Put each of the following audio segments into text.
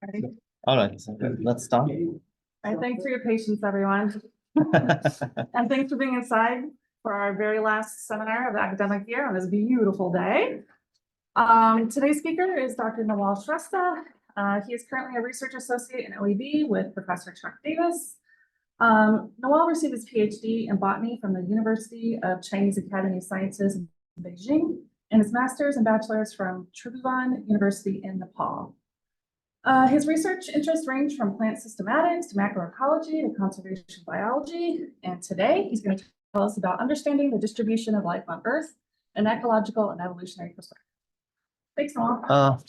Ready? All right, so let's start. All right, thanks for your patience, everyone. And thanks for being inside for our very last seminar of the academic year on this beautiful day. Today's speaker is Dr. Nawal Shrestha. He is currently a research associate in OEB with Professor Chuck Davis. Nawal received his PhD in botany from the University of Chinese Academy of Sciences in Beijing and his master's and bachelor's from Tribhuvan University in Nepal. His research interests range from plant systematics to macroecology to conservation biology. And today he's going to tell us about understanding the distribution of life on Earth, an ecological and evolutionary perspective. Thanks, Nawal.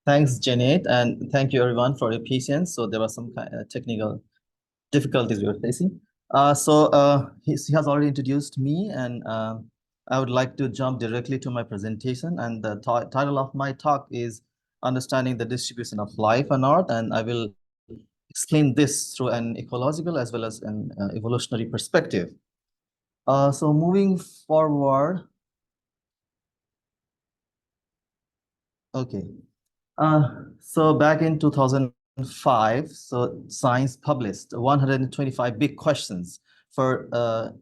Thanks, Janet, and thank you everyone for your patience. So there was some kind of technical difficulties we were facing. He has already introduced me, and I would like to jump directly to my presentation. And the title of my talk is Understanding the Distribution of Life on Earth, and I will explain this through an ecological as well as an evolutionary perspective. So moving forward. Okay. So back in 2005, so Science published 125 big questions for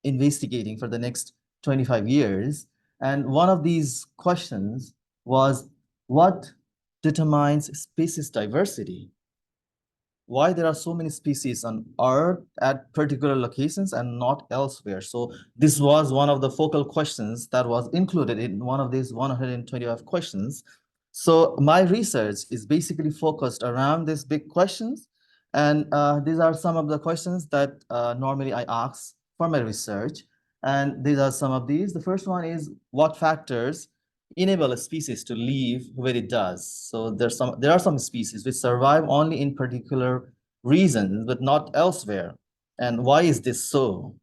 investigating for the next 25 years. And one of these questions was, what determines species diversity? Why there are so many species on Earth at particular locations and not elsewhere? So this was one of the focal questions that was included in one of these 125 questions. So my research is basically focused around these big questions. And these are some of the questions that normally I ask for my research. And these are some of these. The first one is, what factors enable a species to live where it does? So there are some species which survive only in particular regions, but not elsewhere. And why is this so?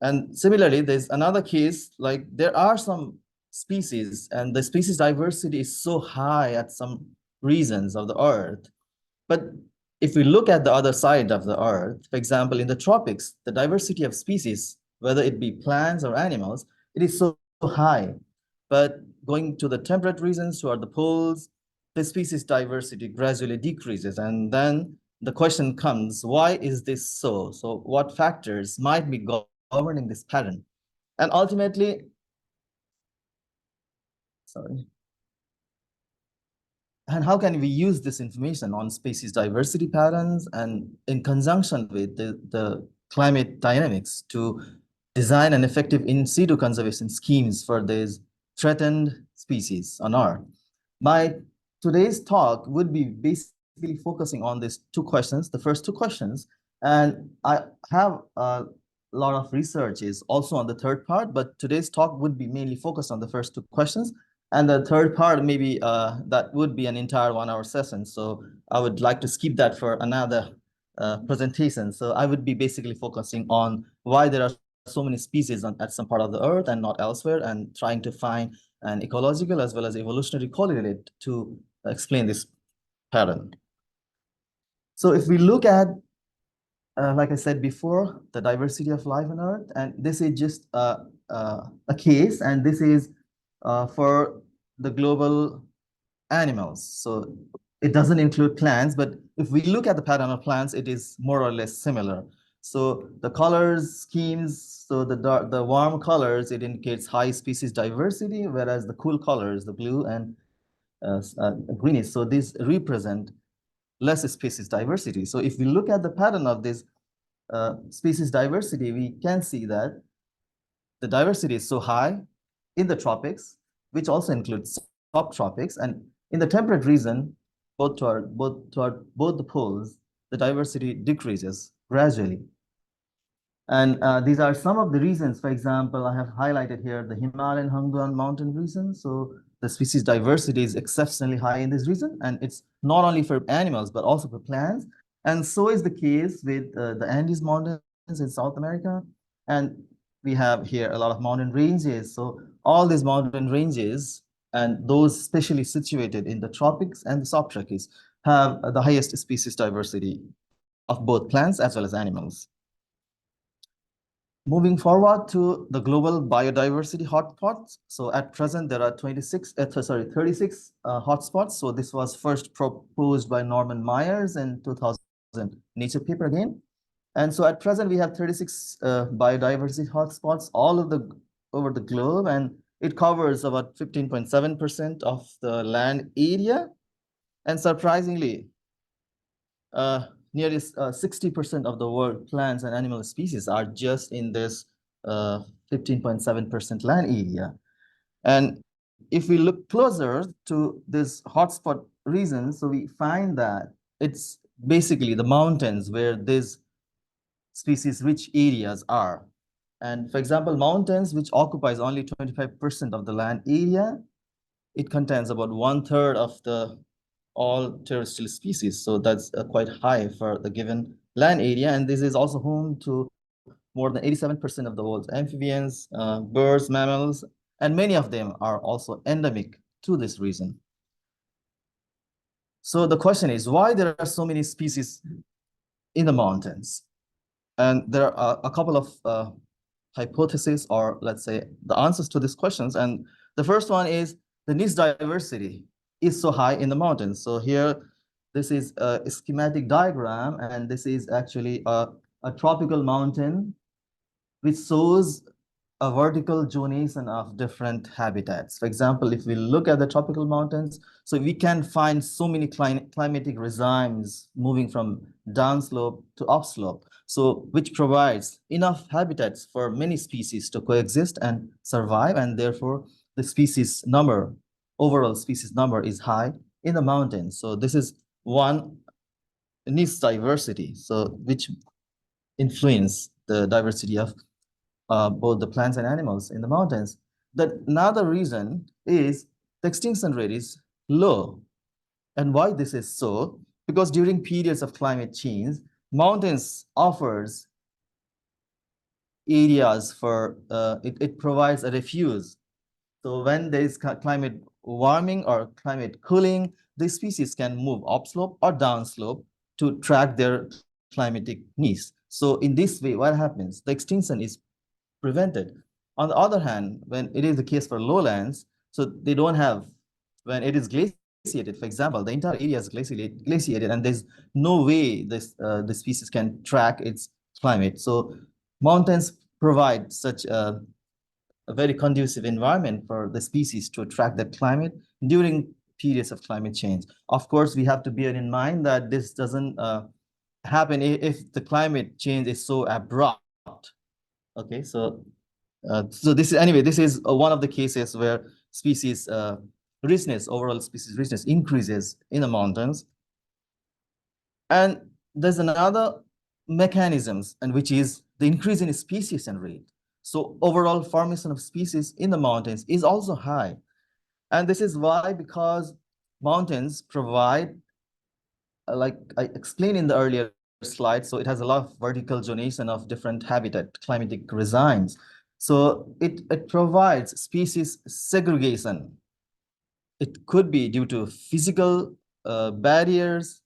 And similarly, there's another case, like there are some species and the species diversity is so high at some regions of the Earth. But if we look at the other side of the Earth, for example, in the tropics, the diversity of species, whether it be plants or animals, it is so high. But going to the temperate regions, toward the poles, the species diversity gradually decreases. And then the question comes, why is this so? So what factors might be governing this pattern? And ultimately, and how can we use this information on species diversity patterns and in conjunction with the climate dynamics to design an effective in situ conservation schemes for these threatened species on Earth? My today's talk would be basically focusing on these two questions, the first two questions, and I have a lot of researches also on the third part, but today's talk would be mainly focused on the first two questions. And the third part, maybe that would be an entire 1-hour session. So I would like to skip that for another presentation. So I would be basically focusing on why there are so many species at some part of the Earth and not elsewhere, and trying to find an ecological as well as evolutionary correlate to explain this pattern. So if we look at, like I said before, the diversity of life on Earth, and this is just a case, and this is for the global animals. So it doesn't include plants, but if we look at the pattern of plants, it is more or less similar. So the colors schemes, so the warm colors, it indicates high species diversity, whereas the cool colors, the blue and greenish, so these represent less species diversity. So if we look at the pattern of this species diversity, we can see that the diversity is so high in the tropics, which also includes subtropics, and in the temperate region, both toward the poles, the diversity decreases gradually. And these are some of the reasons. For example, I have highlighted here the Himalayan Hangguan mountain region. So the species diversity is exceptionally high in this region, and it's not only for animals, but also for plants. And so is the case with the Andes Mountains in South America. And we have here a lot of mountain ranges. So all these mountain ranges, and those specially situated in the tropics and the subtropics, have the highest species diversity of both plants as well as animals. Moving forward to the global biodiversity hotspots. So at present, there are 36 hotspots. So this was first proposed by Norman Myers in 2000 Nature paper again. And so at present, we have 36 biodiversity hotspots over the globe, and it covers about 15.7% of the land area. And surprisingly, nearly 60% of the world plants and animal species are just in this 15.7% land area. And if we look closer to this hotspot region, so we find that it's basically the mountains where these species-rich areas are. And for example, mountains, which occupies only 25% of the land area, it contains about 1/3 of the all terrestrial species. So that's quite high for the given land area. And this is also home to more than 87% of the world's amphibians, birds, mammals, and many of them are also endemic to this region. So the question is, why there are so many species in the mountains? And there are a couple of hypotheses, or let's say the answers to these questions. And the first one is the niche diversity is so high in the mountains. So here, this is a schematic diagram, and this is actually a tropical mountain which shows a vertical zonation of different habitats. For example, if we look at the tropical mountains, so we can find so many climatic regimes moving from downslope to upslope, so which provides enough habitats for many species to coexist and survive, and therefore the species number, overall species number is high in the mountains. So this is one niche diversity, so which influence the diversity of both the plants and animals in the mountains. Another reason is the extinction rate is low. And why this is so? Because during periods of climate change, mountains offers areas for, it provides a refuge. So when there is climate warming or climate cooling, the species can move upslope or downslope to track their climatic needs. So in this way, what happens? The extinction is prevented. On the other hand, when it is the case for lowlands, so they don't have, when it is glaciated, for example, the entire area is glaciated, and there's no way the species can track its climate. So mountains provide such a very conducive environment for the species to track the climate during periods of climate change. Of course, we have to bear in mind that this doesn't happen if the climate change is so abrupt. Okay, so this is one of the cases where species richness, overall species richness increases in the mountains. And there's another mechanisms, and which is the increase in speciation rate. So overall formation of species in the mountains is also high. And this is why, because mountains provide, like I explained in the earlier slide, so it has a lot of vertical zonation of different habitat climatic regimes. So it provides species segregation. It could be due to physical barriers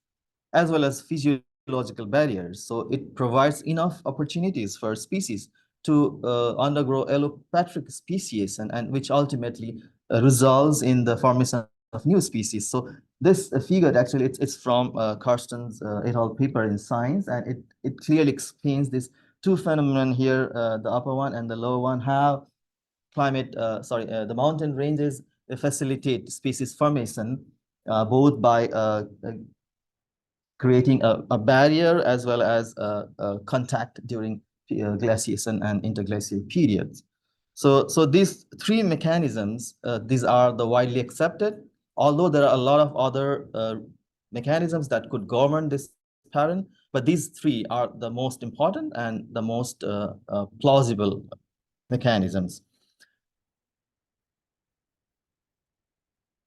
as well as physiological barriers. So it provides enough opportunities for species to undergo allopatric speciation, and which ultimately results in the formation of new species. So this figure, actually, it's from Carsten's et al. Paper in Science, and it clearly explains this two phenomena here, the upper one and the lower one, how the mountain ranges facilitate species formation, both by creating a barrier as well as contact during glaciation and interglacial periods. So these three mechanisms, these are the widely accepted, although there are a lot of other mechanisms that could govern this pattern, but these three are the most important and the most plausible mechanisms.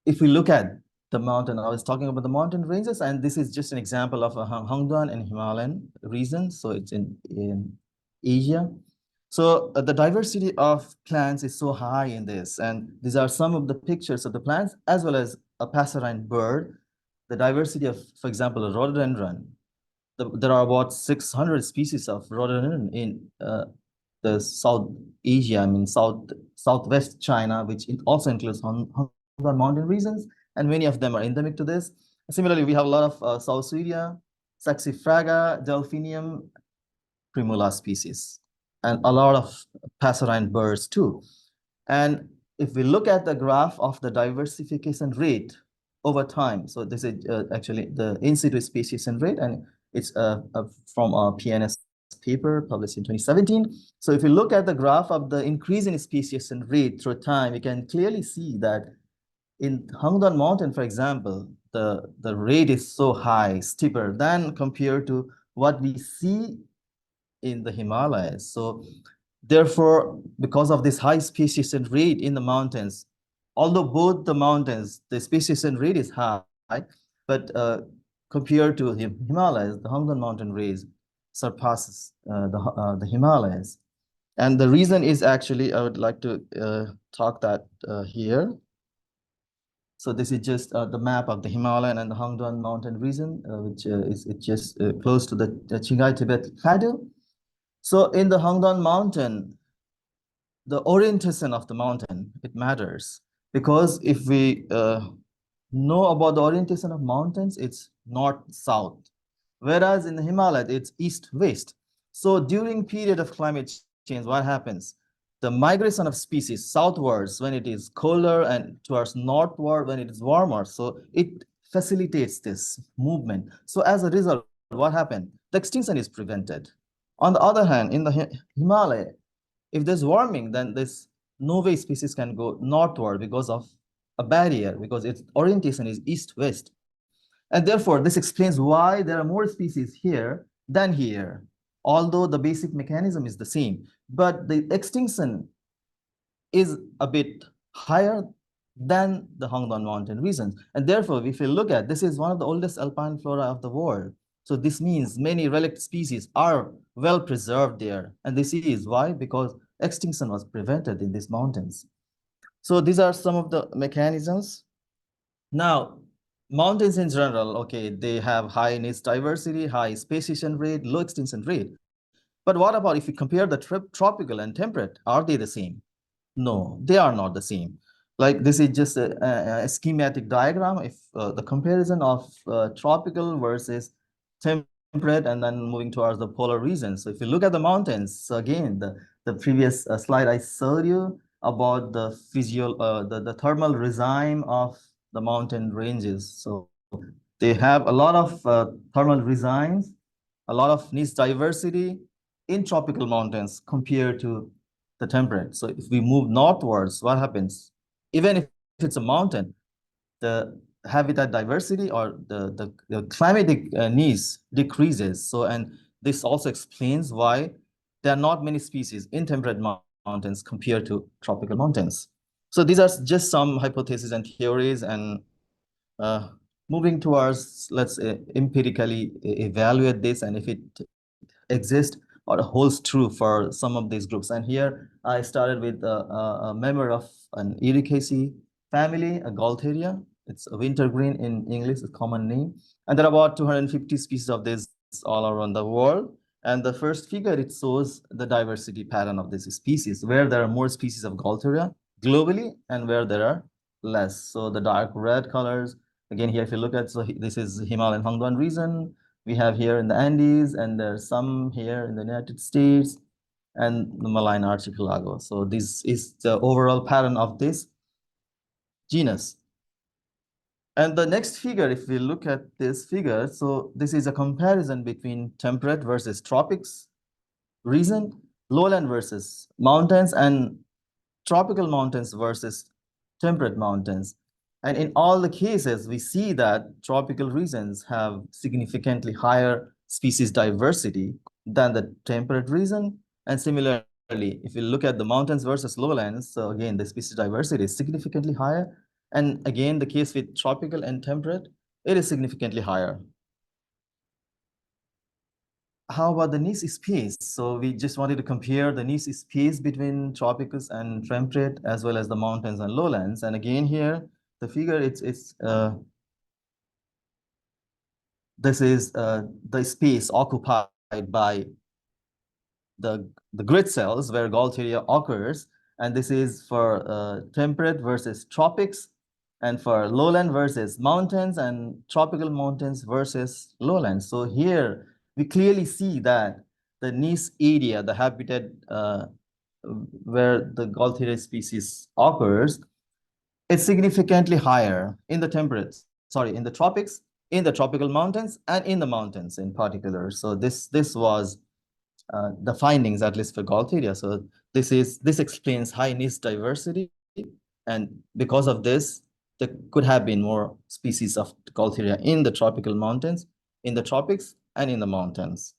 If we look at the mountain, I was talking about the mountain ranges, and this is just an example of a Hangduan and Himalayan region. So it's in Asia. So the diversity of plants is so high in this, and these are some of the pictures of the plants as well as a passerine bird. The diversity of, for example, a rhododendron. There are about 600 species of rhododendron in the South Asia, I mean Southwest China, which also includes Hongdon mountain regions, and many of them are endemic to this. Similarly, we have a lot of South Syria, Saxifraga, Delphinium, Primula species, and a lot of passerine birds too. And if we look at the graph of the diversification rate over time, so this is actually the in situ speciation rate, and it's from a PNS paper published in 2017. So if you look at the graph of the increase in speciation rate through time, you can clearly see that in Hongdon Mountain, for example, the rate is so high, steeper than compared to what we see in the Himalayas. So therefore, because of this high speciation rate in the mountains, although both the mountains, the speciation rate is high, but compared to the Himalayas, the Hongdon mountain range surpasses the Himalayas. And the reason is actually, I would like to talk that here. So this is just the map of the Himalayan and the Hongdon mountain region, which is just close to the Qinghai Tibet plateau. So in the Hongdon mountain, the orientation of the mountain, it matters, because if we know about the orientation of mountains, it's north-south, whereas in the Himalayas, it's east-west. So during period of climate change, what happens? The migration of species southwards when it is colder and towards northward when it is warmer. So it facilitates this movement. So as a result, what happened? The extinction is prevented. On the other hand, in the Himalaya, if there's warming, then this no way species can go northward because of a barrier, because its orientation is east-west. And therefore, this explains why there are more species here than here, although the basic mechanism is the same. But the extinction is a bit higher than the Hongdon mountain regions. And therefore, if you look at, this is one of the oldest alpine flora of the world. So this means many relict species are well preserved there. And this is why, because extinction was prevented in these mountains. So these are some of the mechanisms. Now, mountains in general, okay, they have high niche diversity, high speciation rate, low extinction rate. But what about if we compare the tropical and temperate? Are they the same? No, they are not the same. Like this is just a schematic diagram. If the comparison of tropical versus temperate, and then moving towards the polar regions. So if you look at the mountains, so again, the previous slide I showed you about the the thermal regime of the mountain ranges. So they have a lot of thermal regimes, a lot of niche diversity in tropical mountains compared to the temperate. So if we move northwards, what happens? Even if it's a mountain, the habitat diversity or the climatic needs decreases. So, and this also explains why there are not many species in temperate mountains compared to tropical mountains. So these are just some hypotheses and theories, and moving towards, let's empirically evaluate this, and if it exists or holds true for some of these groups. And here I started with a member of an Ericaceae family, a Gaultheria. It's a wintergreen in English, a common name. And there are about 250 species of this all around the world. And the first figure, it shows the diversity pattern of this species, where there are more species of Gaultheria globally and where there are less. So the dark red colors, again, here, if you look at, so this is Himalayan Hongdon region. We have here in the Andes, and there's some here in the United States and the Malayan archipelago. So this is the overall pattern of this genus. And the next figure, if we look at this figure, so this is a comparison between temperate versus tropics region, lowland versus mountains, and tropical mountains versus temperate mountains. And in all the cases, we see that tropical regions have significantly higher species diversity than the temperate region. And similarly, if you look at the mountains versus lowlands, so again, the species diversity is significantly higher. And again, the case with tropical and temperate, it is significantly higher. How about the niche space? So we just wanted to compare the niche space between tropics and temperate, as well as the mountains and lowlands. And again, here, the figure, this is the space occupied by the grid cells where Gaultheria occurs, and this is for temperate versus tropics, and for lowland versus mountains, and tropical mountains versus lowlands. So here we clearly see that the niche area, the habitat where the Gaultheria species occurs, is significantly higher in the in the tropics, in the tropical mountains, and in the mountains in particular. So this was the findings, at least for Gaultheria. So this explains high niche diversity, and because of this, there could have been more species of Gaultheria in the tropical mountains, in the tropics, and in the mountains.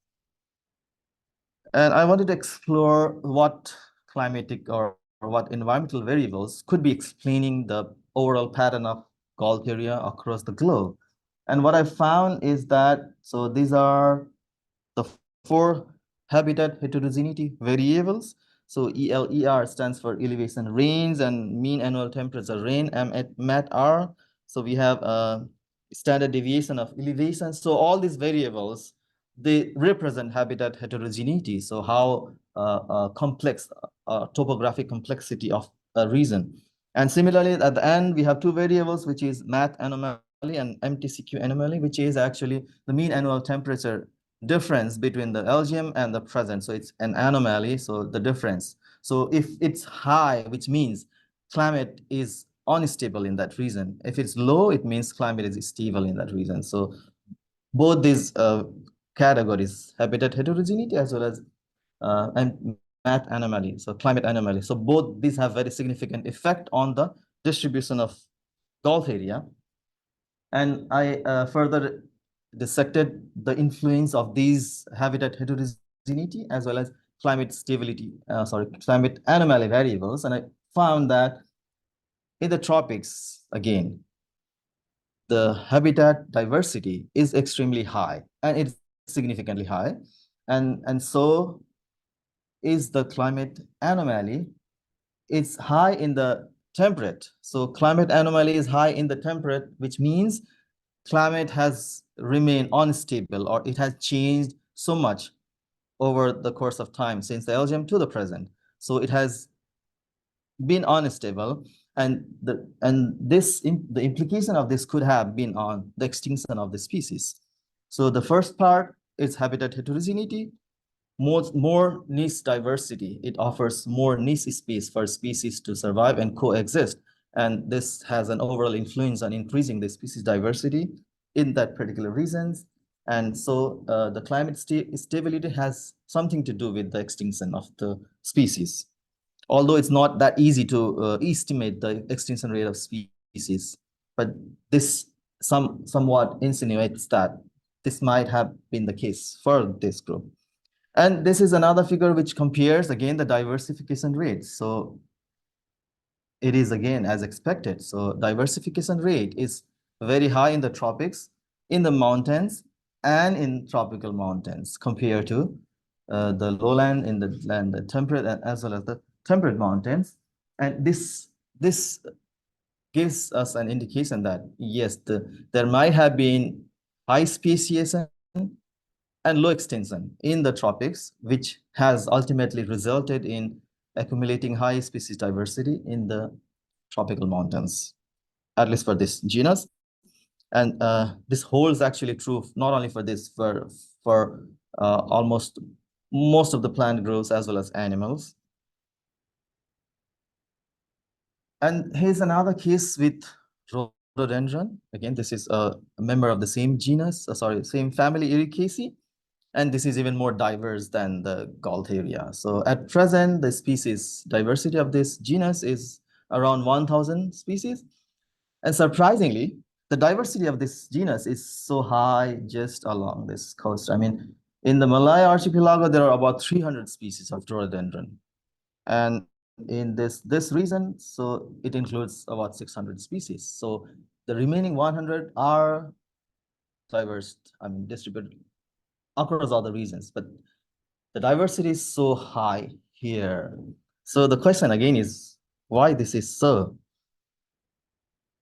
And I wanted to explore what climatic or what environmental variables could be explaining the overall pattern of Gaultheria across the globe. And what I found is that, so these are the 4 habitat heterogeneity variables. So ELER stands for elevation range and mean annual temperature range, MAT-R. So we have a standard deviation of elevation. So all these variables, they represent habitat heterogeneity. So how complex topographic complexity of a region. And similarly, at the end, we have 2 variables, which is MAT anomaly and MTCQ anomaly, which is actually the mean annual temperature difference between the LGM and the present. So it's an anomaly, so the difference. So if it's high, which means climate is unstable in that region. If it's low, it means climate is stable in that region. So both these categories, habitat heterogeneity as well as and math anomaly, so climate anomaly. So both these have very significant effect on the distribution of Gaultheria. And I further dissected the influence of these habitat heterogeneity as well as climate stability, climate anomaly variables. And I found that in the tropics, again, the habitat diversity is extremely high, and it's significantly high. And so is the climate anomaly. It's high in the temperate. So climate anomaly is high in the temperate, which means climate has remained unstable, or it has changed so much over the course of time since the LGM to the present. So it has been unstable, and the implication of this could have been on the extinction of the species. So the first part is habitat heterogeneity, more niche diversity. It offers more niche space for species to survive and coexist. And this has an overall influence on increasing the species diversity in that particular regions. And so the climate stability has something to do with the extinction of the species. Although it's not that easy to estimate the extinction rate of species, but this somewhat insinuates that this might have been the case for this group. And this is another figure which compares again the diversification rates. So it is again as expected. So diversification rate is very high in the tropics, in the mountains, and in tropical mountains compared to the lowland, in the land, the temperate, as well as the temperate mountains. And this gives us an indication that yes, there might have been high speciation and low extinction in the tropics, which has ultimately resulted in accumulating high species diversity in the tropical mountains, at least for this genus. And this holds actually true not only for this, for almost most of the plant groups as well as animals. And here's another case with rhododendron. Again, this is a member of the same genus, same family, Ericaceae. And this is even more diverse than the Gaultheria. So at present, the species diversity of this genus is around 1,000 species. And surprisingly, the diversity of this genus is so high just along this coast. I mean, in the Malay archipelago, there are about 300 species of rhododendron. And in this region, so it includes about 600 species. So the remaining 100 are diverse, I mean, distributed across all the regions, but the diversity is so high here. So the question again is why this is so.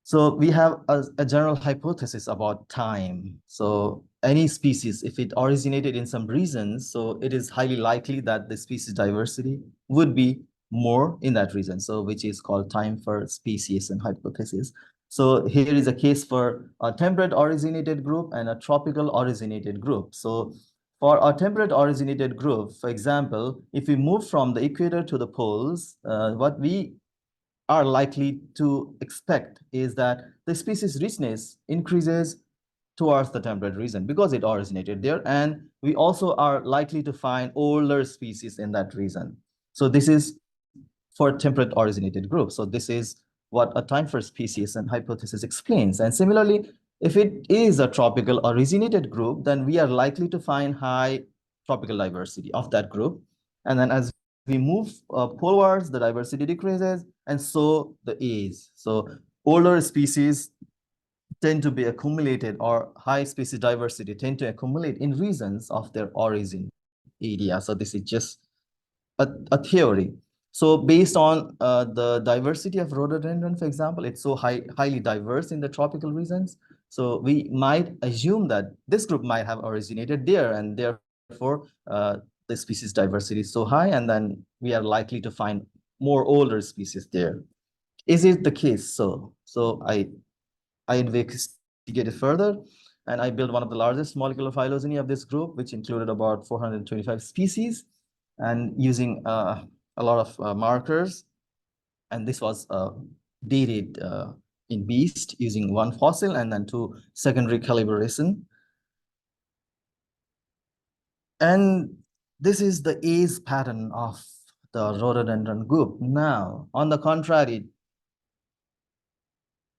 So we have a general hypothesis about time. So any species, if it originated in some regions, so it is highly likely that the species diversity would be more in that region. So which is called time for speciation hypothesis. So here is a case for a temperate originated group and a tropical originated group. So for a temperate originated group, for example, if we move from the equator to the poles, what we are likely to expect is that the species richness increases towards the temperate region because it originated there. And we also are likely to find older species in that region. So this is for temperate originated group. So this is what a time for species and hypothesis explains. And similarly, if it is a tropical originated group, then we are likely to find high tropical diversity of that group. And then as we move polewards, the diversity decreases, and so the age. So older species tend to be accumulated, or high species diversity tend to accumulate in regions of their origin area. So this is just a theory. So based on the diversity of rhododendron, for example, it's so highly diverse in the tropical regions. So we might assume that this group might have originated there, and therefore the species diversity is so high, and then we are likely to find more older species there. Is it the case? So I investigated further, and I built one of the largest molecular phylogeny of this group, which included about 425 species, and using a lot of markers. And this was dated in BEAST using one fossil and then two secondary calibration. And this is the age pattern of the rhododendron group. Now, on the contrary,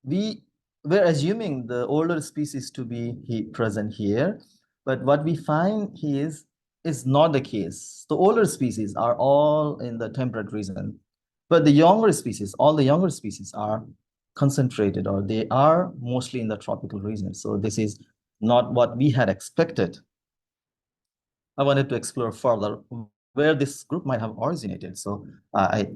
we're assuming the older species to be present here, but what we find is not the case. The older species are all in the temperate region, but the younger species, all the younger species are concentrated, or they are mostly in the tropical region. So this is not what we had expected. I wanted to explore further where this group might have originated. So I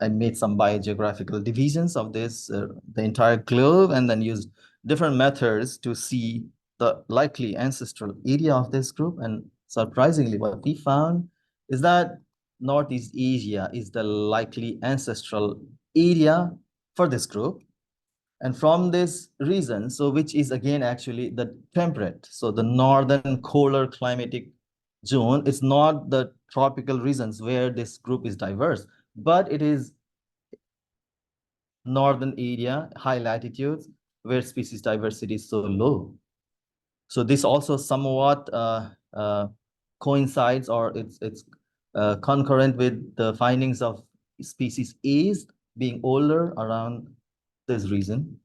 made some biogeographical divisions of this, the entire globe, and then used different methods to see the likely ancestral area of this group. And surprisingly, what we found is that Northeast Asia is the likely ancestral area for this group. And from this reason, so which is again actually the temperate, so the northern polar climatic zone, it's not the tropical regions where this group is diverse, but it is northern area, high latitudes, where species diversity is so low. So this also somewhat coincides, or it's concurrent with the findings of species A's being older around this region.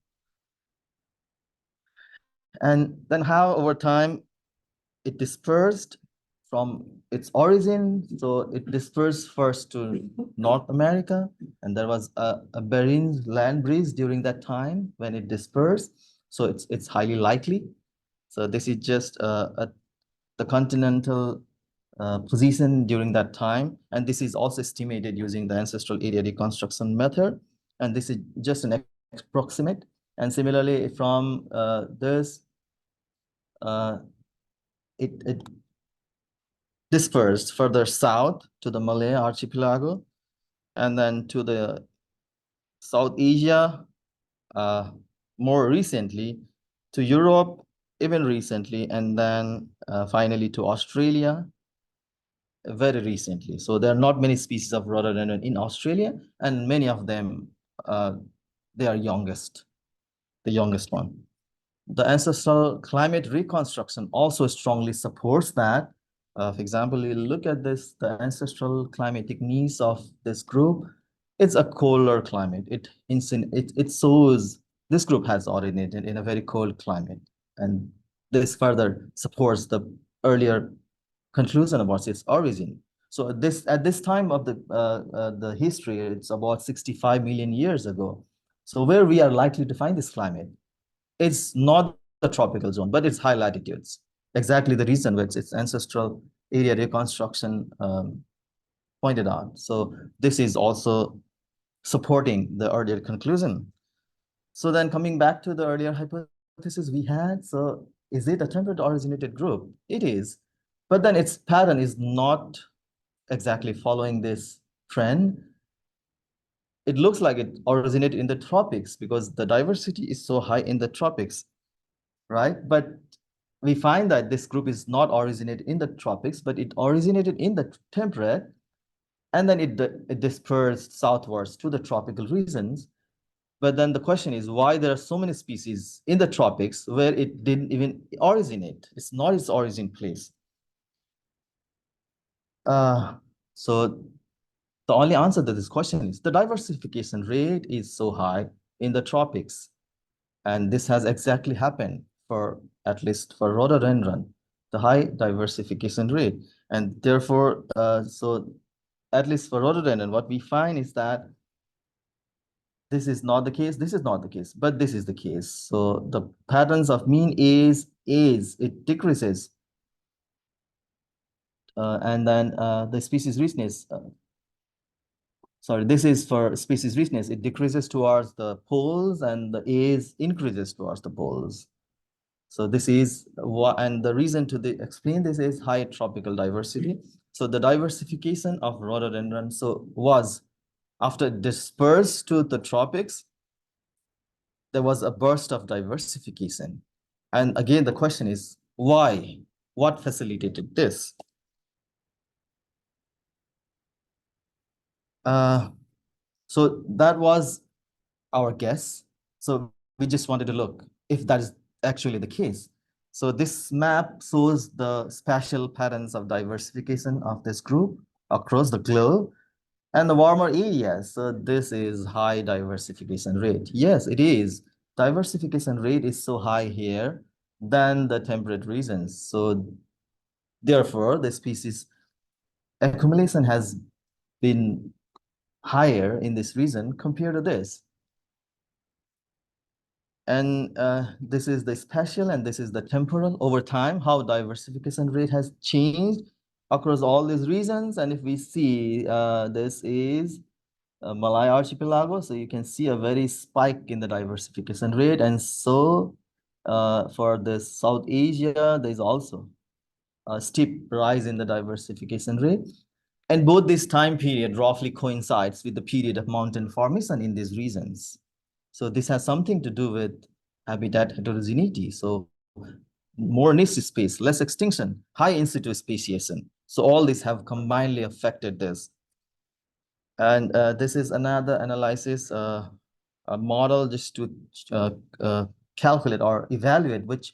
And then how over time it dispersed from its origin. So it dispersed first to North America, and there was a Bering land breeze during that time when it dispersed. So it's highly likely. So this is just the continental position during that time. And this is also estimated using the ancestral area reconstruction method. And this is just an approximate. And similarly, from this, it dispersed further south to the Malay archipelago, and then to the South Asia, more recently, to Europe, even recently, and then finally to Australia, very recently. So there are not many species of rhododendron in Australia, and many of them, they are the youngest one. The ancestral climate reconstruction also strongly supports that. For example, you look at this, the ancestral climatic needs of this group, it's a colder climate. It shows this group has originated in a very cold climate. And this further supports the earlier conclusion about its origin. So at this time of the history, it's about 65 million years ago. So where we are likely to find this climate, it's not the tropical zone, but it's high latitudes. Exactly the reason which its ancestral area reconstruction pointed out. So this is also supporting the earlier conclusion. So then coming back to the earlier hypothesis we had, so is it a temperate originated group? It is, but then its pattern is not exactly following this trend. It looks like it originated in the tropics because the diversity is so high in the tropics, right? But we find that this group is not originated in the tropics, but it originated in the temperate, and then it dispersed southwards to the tropical regions. But then the question is why there are so many species in the tropics where it didn't even originate. It's not its origin place. So the only answer to this question is the diversification rate is so high in the tropics. And this has exactly happened for, at least for rhododendron, the high diversification rate. And therefore, so at least for rhododendron, what we find is that this is not the case, this is not the case, but this is the case. So the patterns of mean is it decreases. And then the species richness, sorry, this is for species richness. It decreases towards the poles and the A's increases towards the poles. So this is what, and the reason to explain this is high tropical diversity. So the diversification of rhododendron was after dispersed to the tropics, there was a burst of diversification. And again, the question is why? What facilitated this? So that was our guess. So we just wanted to look if that is actually the case. So this map shows the spatial patterns of diversification of this group across the globe and the warmer areas. So this is high diversification rate. Yes, it is. Diversification rate is so high here than the temperate regions. So therefore, the species accumulation has been higher in this region compared to this. And this is the spatial and this is the temporal over time, how diversification rate has changed across all these regions. And if we see, this is Malay Archipelago, so you can see a very spike in the diversification rate. And so for the South Asia, there's also a steep rise in the diversification rate. And both this time period roughly coincides with the period of mountain formation in these regions. So this has something to do with habitat heterogeneity. So more niche space, less extinction, high in situ speciation. So all these have combinedly affected this. And this is another analysis, a model just to calculate or evaluate which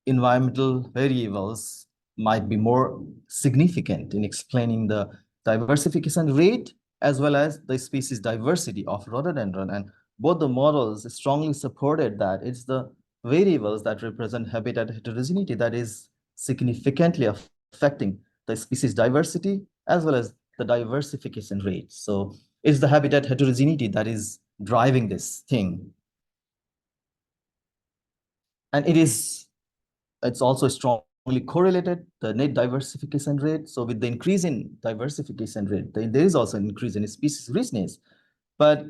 environmental variables might be more significant in explaining the diversification rate as well as the species diversity of rhododendron. And both the models strongly supported that it's the variables that represent habitat heterogeneity that is significantly affecting the species diversity as well as the diversification rate. So it's the habitat heterogeneity that is driving this thing. And it's also strongly correlated, the net diversification rate. So with the increase in diversification rate, there is also an increase in species richness, but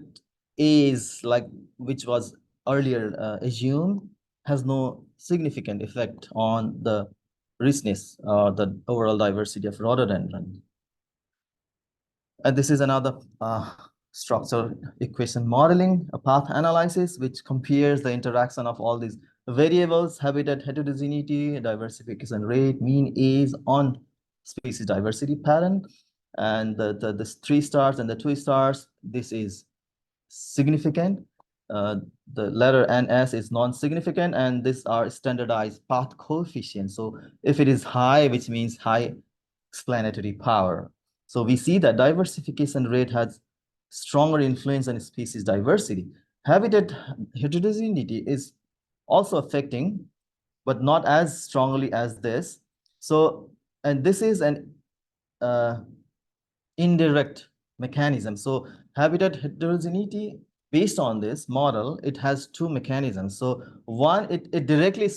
is like, which was earlier assumed, has no significant effect on the richness or the overall diversity of rhododendron. And this is another structural equation modeling, a path analysis, which compares the interaction of all these variables, habitat heterogeneity, diversification rate, mean age on species diversity pattern. And the 3 stars and the 2 stars, this is significant. The letter NS is non-significant, and these are standardized path coefficients. So if it is high, which means high explanatory power. So we see that diversification rate has stronger influence on species diversity. Habitat heterogeneity is also affecting, but not as strongly as this. So, and this is an indirect mechanism. So habitat heterogeneity, based on this model, it has 2 mechanisms. So one, it directly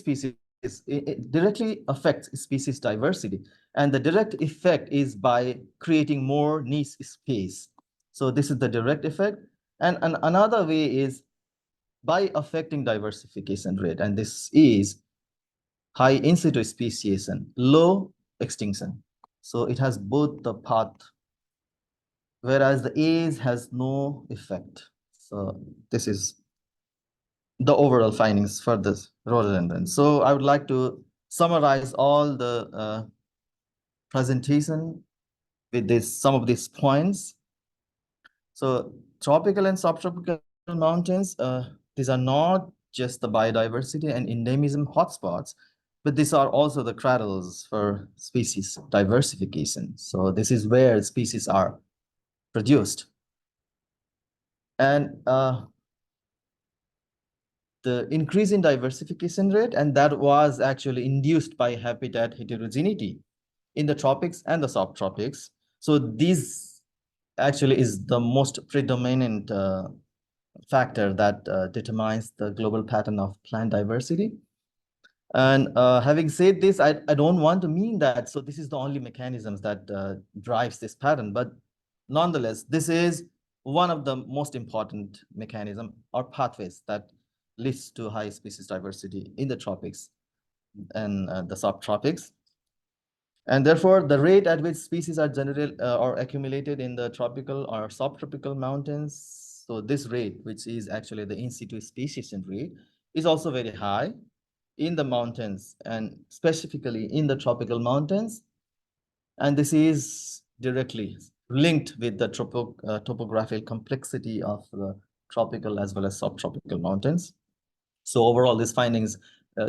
it directly affects species diversity. And the direct effect is by creating more niche space. So this is the direct effect. And another way is by affecting diversification rate, and this is high in situ speciation, low extinction. So it has both the path, whereas the A's has no effect. So this is the overall findings for this rhododendron. So I would like to summarize all the presentation with some of these points. So tropical and subtropical mountains, these are not just the biodiversity and endemism hotspots, but these are also the cradles for species diversification. So this is where species are produced. And the increase in diversification rate, and that was actually induced by habitat heterogeneity in the tropics and the subtropics. So this actually is the most predominant factor that determines the global pattern of plant diversity. And having said this, I don't want to mean that, so this is the only mechanisms that drives this pattern, but nonetheless, this is one of the most important mechanism or pathways that leads to high species diversity in the tropics and the subtropics. And therefore, the rate at which species are generated or accumulated in the tropical or subtropical mountains, so this rate, which is actually the in situ speciation rate, is also very high in the mountains and specifically in the tropical mountains. And this is directly linked with the topographical complexity of the tropical as well as subtropical mountains. So overall, these findings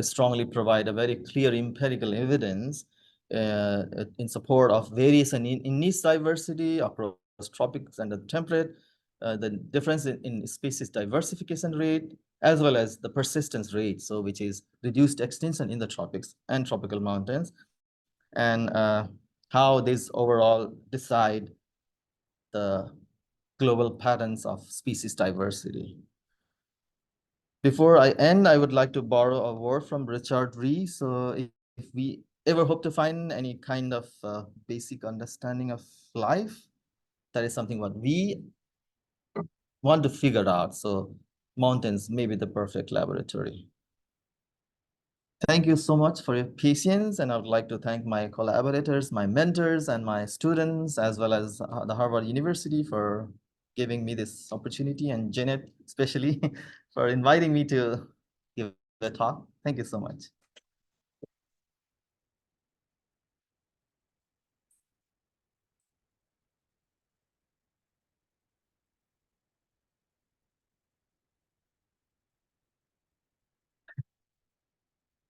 strongly provide a very clear empirical evidence in support of variation in niche diversity across tropics and the temperate, the difference in species diversification rate, as well as the persistence rate, so which is reduced extinction in the tropics and tropical mountains, and how these overall decide the global patterns of species diversity. Before I end, I would like to borrow a word from Richard Ree. So if we ever hope to find any kind of basic understanding of life, that is something what we want to figure out. So mountains may be the perfect laboratory. Thank you so much for your patience, and I would like to thank my collaborators, my mentors, and my students, as well as the Harvard University for giving me this opportunity, and Janet especially for inviting me to give the talk. Thank you so much.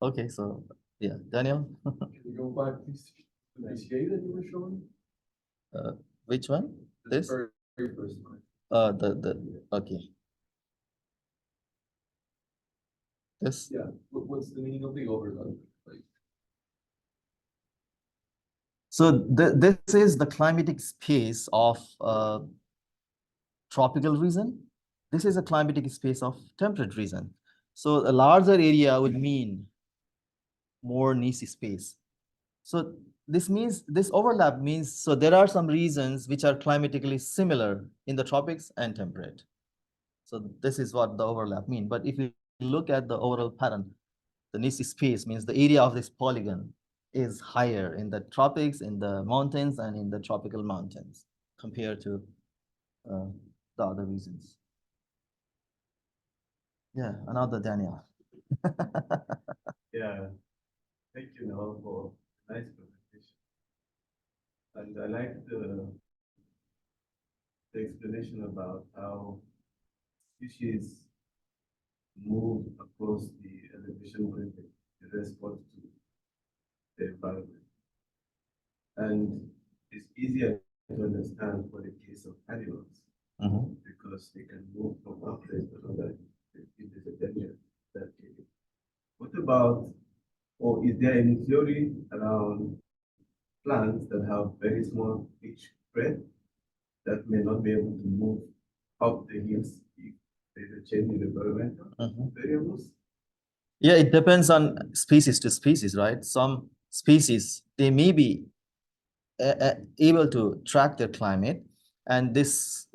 Okay, so yeah, Daniel. Can you go back to the shade that you were showing? Which one? The This? very first one. Okay. This? Yeah, what's the meaning of the overlap? Like, So this is the climatic space of tropical region. This is a climatic space of temperate region. So a larger area would mean more niche space. So this means, this overlap means, so there are some regions which are climatically similar in the tropics and temperate. So this is what the overlap means. But if you look at the overall pattern, the niche space means the area of this polygon is higher in the tropics, in the mountains, and in the tropical mountains compared to the other regions. Yeah, another Daniel. yeah, thank you, Nawal, for a nice presentation. And I like the explanation about how species move across the elevation gradient in response to the environment. And it's easier to understand for the case of animals because they can move from one place to another if there's a danger that area. What about, or is there any theory around plants that have very small pitch breadth that may not be able to move up the hills if there's a change in environmental variables? Yeah, it depends on species to species, right? Some species, they may be able to track their climate, and this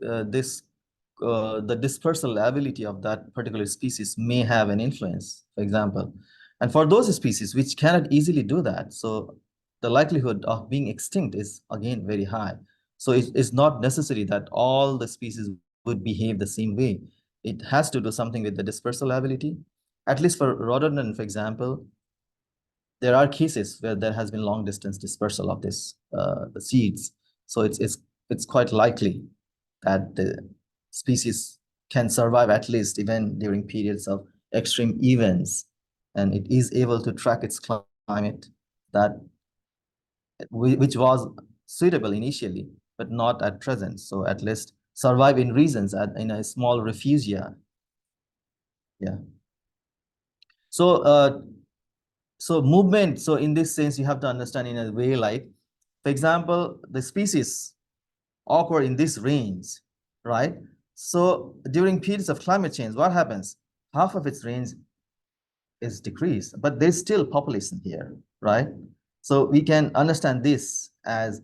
the dispersal ability of that particular species may have an influence, for example. And for those species which cannot easily do that, so the likelihood of being extinct is again very high. So it's not necessary that all the species would behave the same way. It has to do something with the dispersal ability. At least for rhododendron, for example, there are cases where there has been long distance dispersal of this the seeds. So it's quite likely that the species can survive at least even during periods of extreme events, and it is able to track its climate that which was suitable initially, but not at present. So at least survive in regions in a small refugia. Yeah. So movement. So in this sense, you have to understand in a way like, for example, the species occur in this range, right? So during periods of climate change, what happens? Half of its range is decreased, but there's still population here, right? So we can understand this as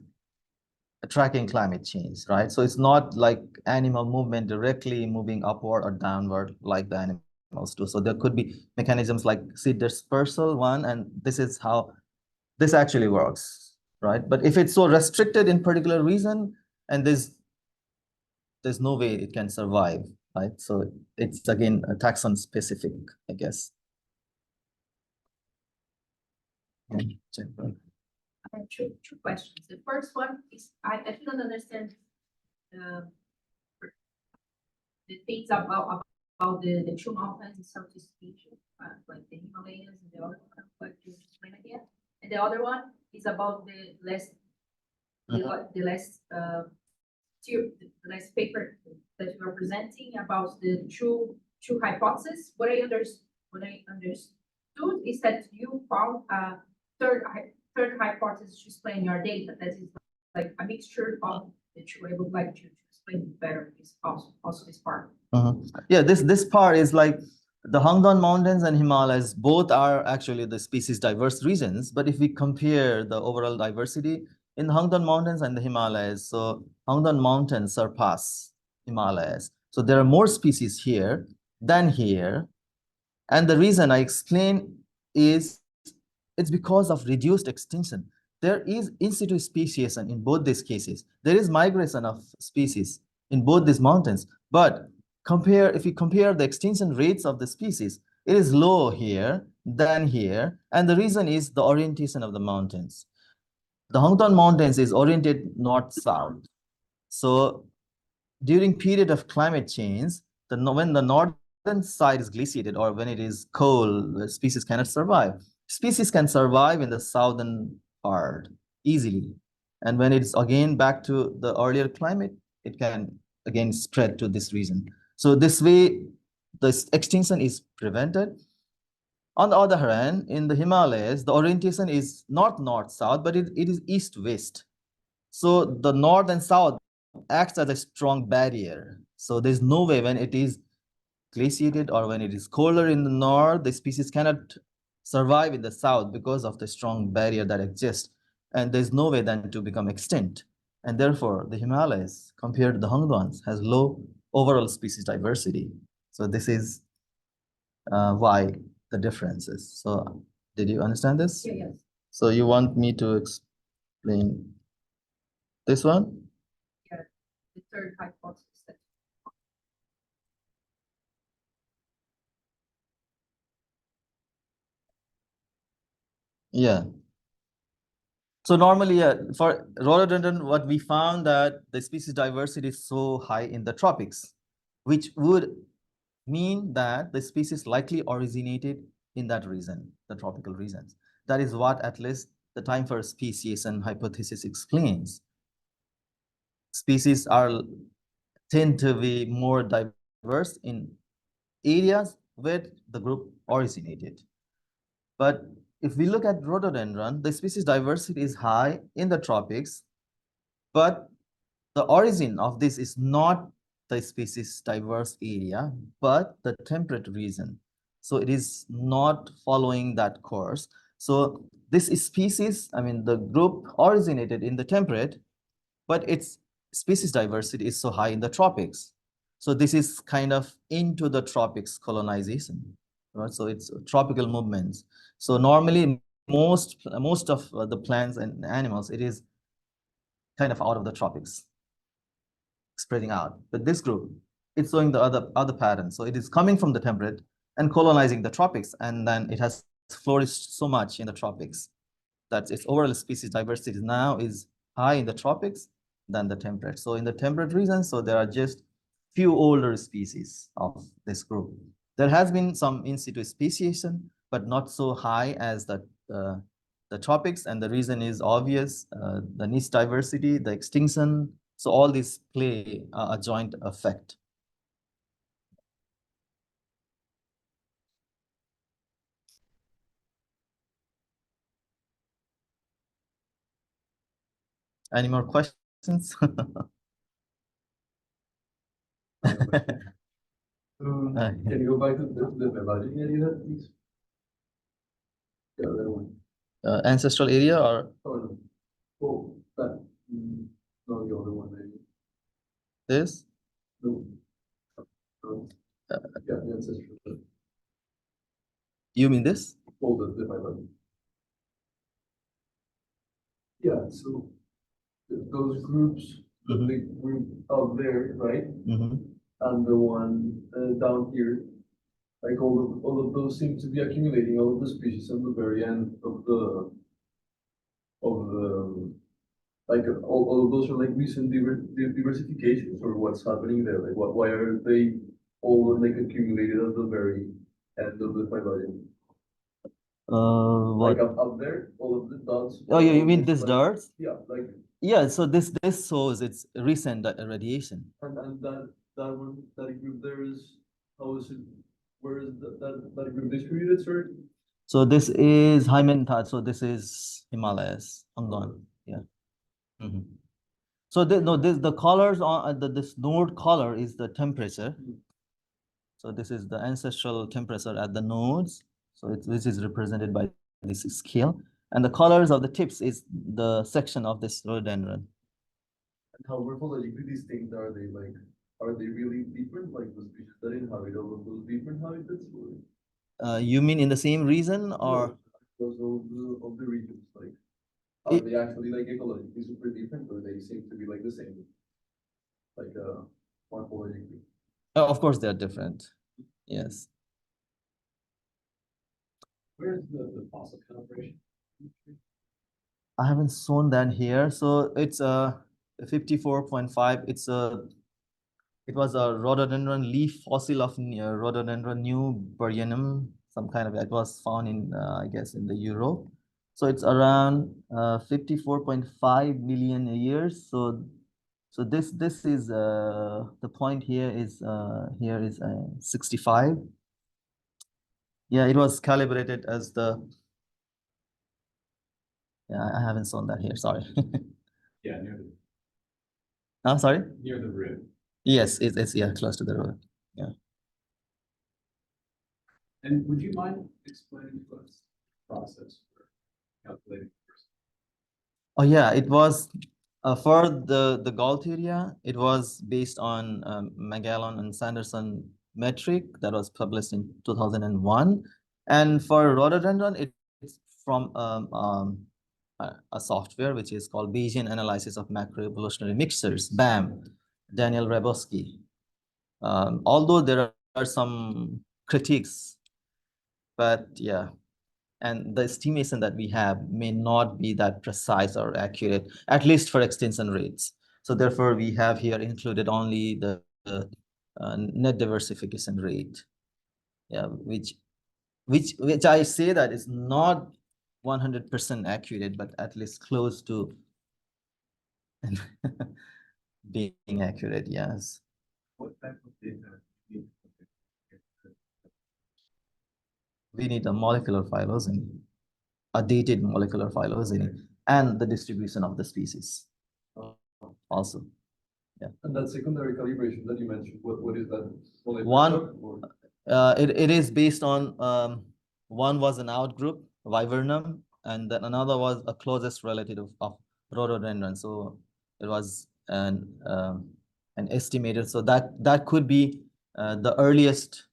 tracking climate change, right? So it's not like animal movement directly moving upward or downward like the animals do. So there could be mechanisms like seed dispersal one, and this is how this actually works, right? But if it's so restricted in particular region, and there's no way it can survive, right? So it's again a taxon specific, I guess. I have two questions. The first one is I didn't understand the things about the two mountains in Southeast Asia, like the Himalayas and the other one. But you explain again. And the other one is about the last paper that you are presenting about the two hypotheses. What I understood is that you found a third hypothesis to explain your data that is like a mixture of the two. I would like to explain better this also this part. Yeah, this part is like the Hangdan Mountains and Himalayas both are actually the species diverse regions. But if we compare the overall diversity in the Hangdan Mountains and the Himalayas, so Hangdan Mountains surpass Himalayas. So there are more species here than here. And the reason I explain is it's because of reduced extinction. There is in situ speciation in both these cases. There is migration of species in both these mountains. But if you compare the extinction rates of the species, it is low here than here. And the reason is the orientation of the mountains. The Hangtan Mountains is oriented north-south. So during period of climate change, when the northern side is glaciated or when it is cold, the species cannot survive. Species can survive in the southern part easily. And when it's again back to the earlier climate, it can again spread to this region. So this way, the extinction is prevented. On the other hand, in the Himalayas, the orientation is not north-south, but it is east-west. So the north and south acts as a strong barrier. So there's no way when it is glaciated or when it is colder in the north, the species cannot survive in the south because of the strong barrier that exists. And there's no way then to become extinct. And therefore, the Himalayas, compared to the Hangdans, has low overall species diversity. So this is why the differences. So did you understand this? Yeah, yes. So you want me to explain this one? Yeah, the third hypothesis. Yeah. So normally, yeah, for rhododendron, what we found that the species diversity is so high in the tropics, which would mean that the species likely originated in that region, the tropical regions. That is what at least the time for speciation hypothesis explains. Species tend to be more diverse in areas where the group originated. But if we look at rhododendron, the species diversity is high in the tropics, but the origin of this is not the species diverse area, but the temperate region. So it is not following that course. So this species, I mean, the group originated in the temperate, but its species diversity is so high in the tropics. So this is kind of into the tropics colonization, right? So it's tropical movements. So normally most of the plants and animals, it is kind of out of the tropics, spreading out. But this group, it's showing the other pattern. So it is coming from the temperate and colonizing the tropics, and then it has flourished so much in the tropics that its overall species diversity now is high in the tropics than the temperate. So in the temperate region, so there are just few older species of this group. There has been some in situ speciation, but not so high as the tropics, and the reason is obvious, the niche diversity, the extinction. So all these play a joint effect. Any more questions? Can you go back to the biology area, please? The other one. Ancestral area or Oh, no. Oh, that, no, the other one, maybe. this? No. No. Yeah, the ancestral. You mean this? Oh, the biology. Yeah, so those groups, the Mhm. big group out there, right? Mhm. And the one down here, like all of those seem to be accumulating all of the species at the very end of the like all of those are like recent diversifications, or what's happening there? Like why are they all like accumulated at the very end of the phylogeny? What? Like up there, all of the dots. Oh, you mean almost this like- dirt? Yeah, like Yeah, so this shows its recent radiation. and that one, that group there is, how is it, where is that group distributed, sorry? So this is Hymenthad. So this is Himalayas, Angan. Yeah. Mhm. So no, the colors on this node color is the temperature. So this is the ancestral temperature at the nodes. So this is represented by this scale, and the colors of the tips is the section of this rhododendron. And how morphologically distinct are they? Like, are they really different? Like the species that inhabit all of those different habitats? Or You mean in the same region or? those of the regions, like, are It- they actually like ecologically super different, or they seem to be like the same? Like, morphologically. Of course, they're different. Yes. Where's the fossil calibration? I haven't shown that here. So it's a 54.5. It was a rhododendron leaf fossil of Rhododendron new Burianum, some kind of, it was found in, I guess, in the Europe. So it's around 54.5 million years. So this is the point here is 65. Yeah, it was calibrated as the. Yeah, I haven't shown that here. Sorry. Yeah, near the I'm sorry. rib. Yes, it's yeah, close to the road. Yeah. And would you mind explaining to us the process for calculating? Oh yeah, it was for the Gaultheria. It was based on Magellan and Sanderson metric that was published in 2001, and for rhododendron, it's from a software which is called Bayesian Analysis of Macroevolutionary Mixtures, BAM, Daniel Rebowski. Although there are some critiques, but yeah, and the estimation that we have may not be that precise or accurate, at least for extinction rates. So therefore, we have here included only the net diversification rate, yeah, which I say that is not 100% accurate, but at least close to being accurate. Yes. What type of data do you need? We need a molecular phylogeny, a dated molecular phylogeny, and the distribution of the species also. Yeah. And that secondary calibration that you mentioned, what is that? One, it is based on, one was an outgroup, Viburnum, and then another was a closest relative of rhododendron. So it was an and estimated. So that could be the earliest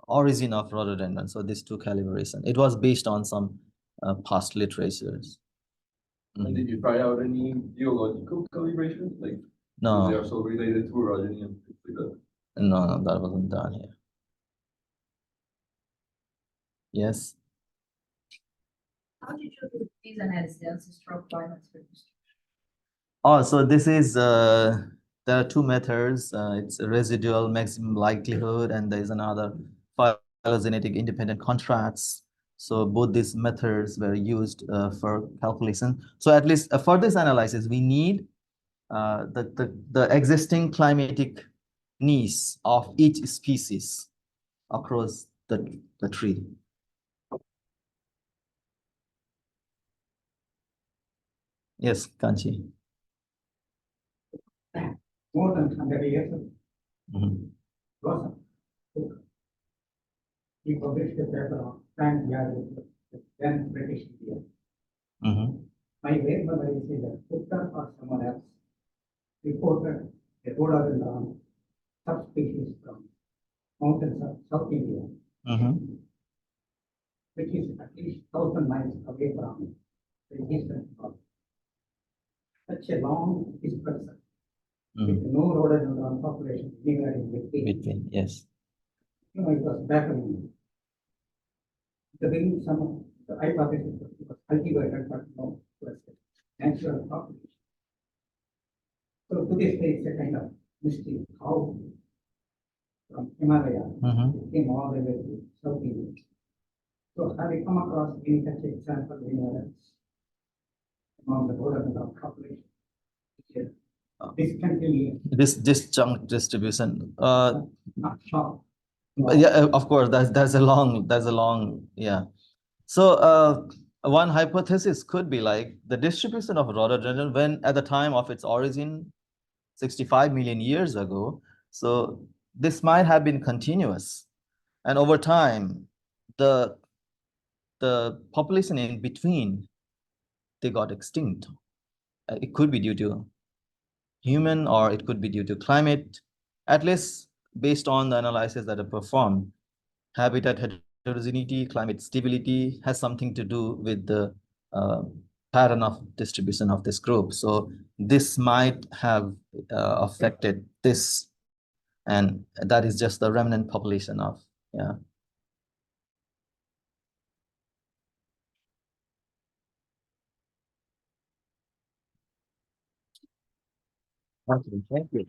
origin of rhododendron. So this two calibration. It was based on some past literatures. And did you try out any geological calibrations? Like, No, they are so related to orogeny and things like that. no, that wasn't done here. Yes. How did you do these analysis, the ancestral climates for this? Oh, so this is there are two methods. It's a residual maximum likelihood, and there is another phylogenetic independent contrasts. So both these methods were used for calculation. So at least for this analysis, we need the existing climatic needs of each species across the tree. Yes, Kanchi. More than 100 years ago, Mhm. Rosa, he published a paper on plant geology, then British India. Mhm. My great memory is that Uttar or someone else reported a rhododendron subspecies from mountains of South India, Mhm. which is at least 1,000 miles away from the eastern part. Such a long dispersal with Mhm. no rhododendron population anywhere in between. Between, yes. It was baffling. The being some of the hypothesis was cultivated, but no, it was natural population. So to this day, it's a kind of mystery how from Himalaya Mhm. it came all the way to South India. So have you come across any such example anywhere else among the rhododendron population? Discontinuous, This chunk distribution. not short. But yeah, of course, that's a long, yeah. So one hypothesis could be like the distribution of rhododendron when at the time of its origin, 65 million years ago. So this might have been continuous, and over time, the population in between, they got extinct. It could be due to human, or it could be due to climate. At least based on the analysis that are performed, habitat heterogeneity, climate stability has something to do with the pattern of distribution of this group. So this might have affected this, and that is just the remnant population of, yeah. Okay, thank you.